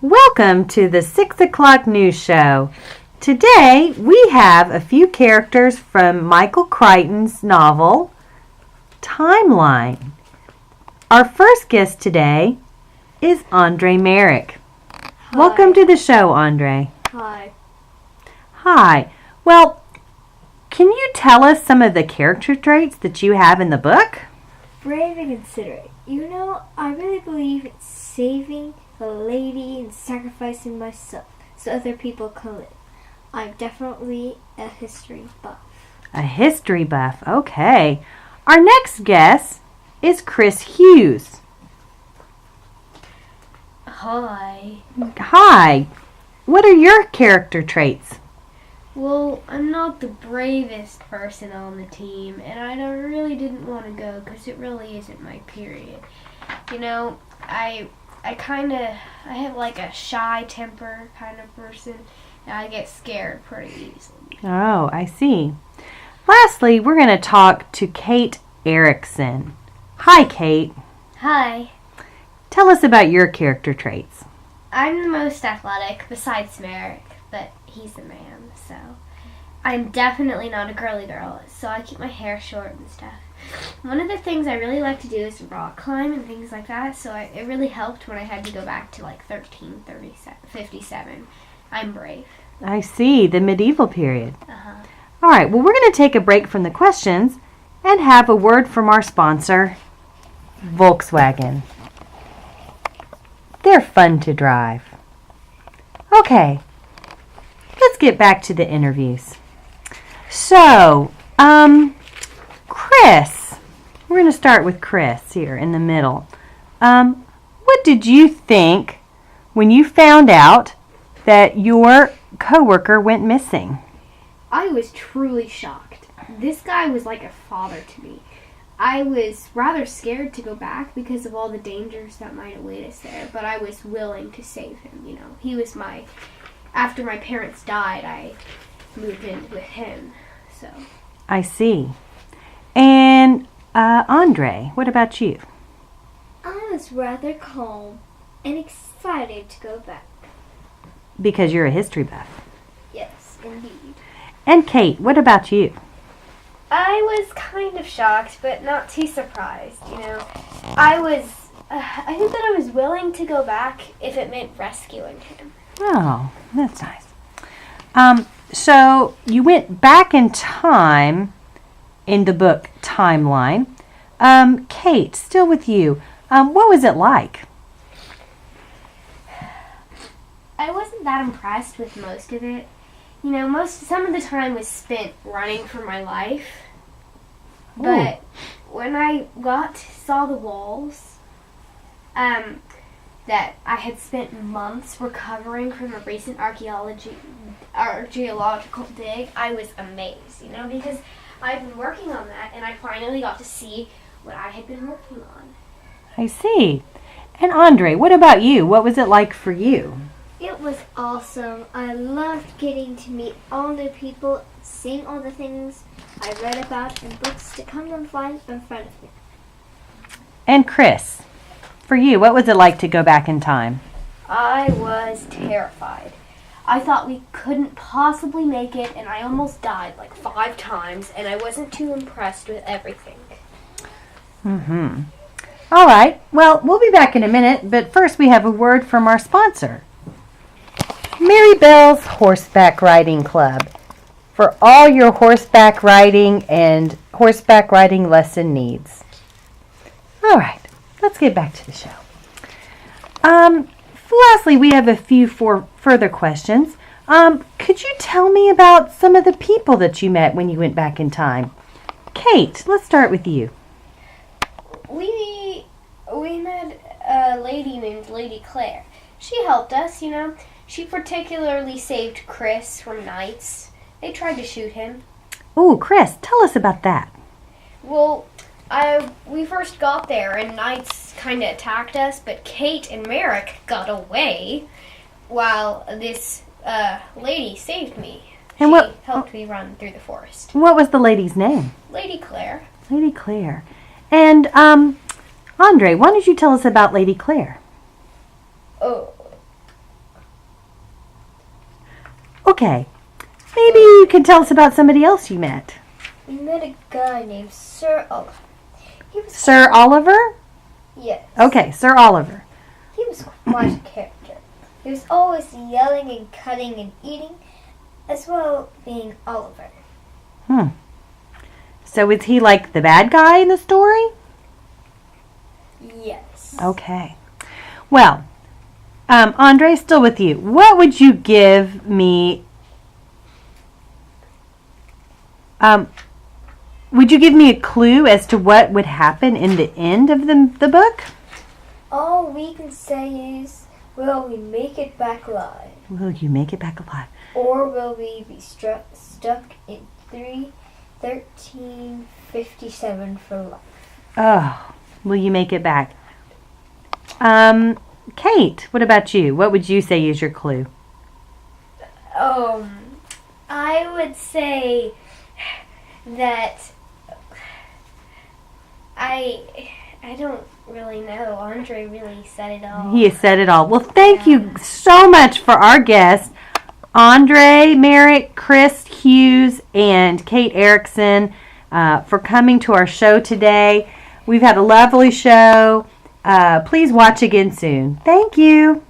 Welcome to the 6 o'clock news show. Today we have a few characters from Michael Crichton's novel, Timeline. Our first guest today is Andre Merrick. Hi. Welcome to the show, Andre. Hi. Hi. Well, can you tell us some of the character traits that you have in the book? Brave and considerate. I really believe in saving a lady and sacrificing myself so other people can live. I'm definitely a history buff. A history buff. Okay. Our next guest is Chris Hughes. Hi. Hi. What are your character traits? Well, I'm not the bravest person on the team, and I really didn't want to go because it really isn't my period. I have like a shy temper kind of person, and I get scared pretty easily. Oh, I see. Lastly, we're going to talk to Kate Erickson. Hi, Kate. Hi. Tell us about your character traits. I'm the most athletic, besides Merrick, but he's a man, so I'm definitely not a girly girl, so I keep my hair short and stuff. One of the things I really like to do is rock climb and things like that, so it really helped when I had to go back to like 1357. I'm brave. I see, the medieval period. Uh-huh. All right, well, we're going to take a break from the questions and have a word from our sponsor, Volkswagen. They're fun to drive. Okay, let's get back to the interviews. So, Chris, we're going to start with Chris here in the middle. What did you think when you found out that your coworker went missing? I was truly shocked. This guy was like a father to me. I was rather scared to go back because of all the dangers that might await us there, but I was willing to save him, He was after my parents died, I moved in with him, so. I see. And Andre, what about you? I was rather calm and excited to go back. Because you're a history buff. Yes, indeed. And Kate, what about you? I was kind of shocked, but not too surprised, I think that I was willing to go back if it meant rescuing him. Oh, that's nice. So you went back in time in the book Timeline. Kate, still with you. What was it like? I wasn't that impressed with most of it. Some of the time was spent running for my life. But when I saw the walls, that I had spent months recovering from a recent archaeological dig, I was amazed, because I've been working on that, and I finally got to see what I had been working on. I see. And Andre, what about you? What was it like for you? It was awesome. I loved getting to meet all new people, seeing all the things I read about in books to come and find in front of me. And Chris, for you, what was it like to go back in time? I was terrified. I thought we couldn't possibly make it, and I almost died like 5 times, and I wasn't too impressed with everything. Mm-hmm. All right. Well, we'll be back in a minute, but first we have a word from our sponsor, Mary Bell's Horseback Riding Club, for all your horseback riding and horseback riding lesson needs. All right. Let's get back to the show. Lastly, we have a few further questions. Could you tell me about some of the people that you met when you went back in time? Kate, let's start with you. We met a lady named Lady Claire. She helped us, She particularly saved Chris from knights. They tried to shoot him. Oh, Chris, tell us about that. Well, we first got there and knights kind of attacked us, but Kate and Merrick got away while this lady saved me. And she helped me run through the forest. What was the lady's name? Lady Claire. Lady Claire. And Andre, why don't you tell us about Lady Claire? Oh, Okay. Maybe you can tell us about somebody else you met. We met a guy named Sir Oliver. He was Sir Oliver? Yes. Okay, Sir Oliver. He was quite a character. He was always yelling and cutting and eating, as well being Oliver. So is he like the bad guy in the story? Yes. Okay. Well, Andre, still with you. What would you give me? Would you give me a clue as to what would happen in the end of the book? All we can say is, will we make it back alive? Will you make it back alive? Or will we be stuck in 1357 for life? Oh, will you make it back? Kate, what about you? What would you say is your clue? I would say that I don't really know. Andre really said it all. He has said it all. Well, thank you so much for our guests, Andre Merrick, Chris Hughes, and Kate Erickson, for coming to our show today. We've had a lovely show. Please watch again soon. Thank you.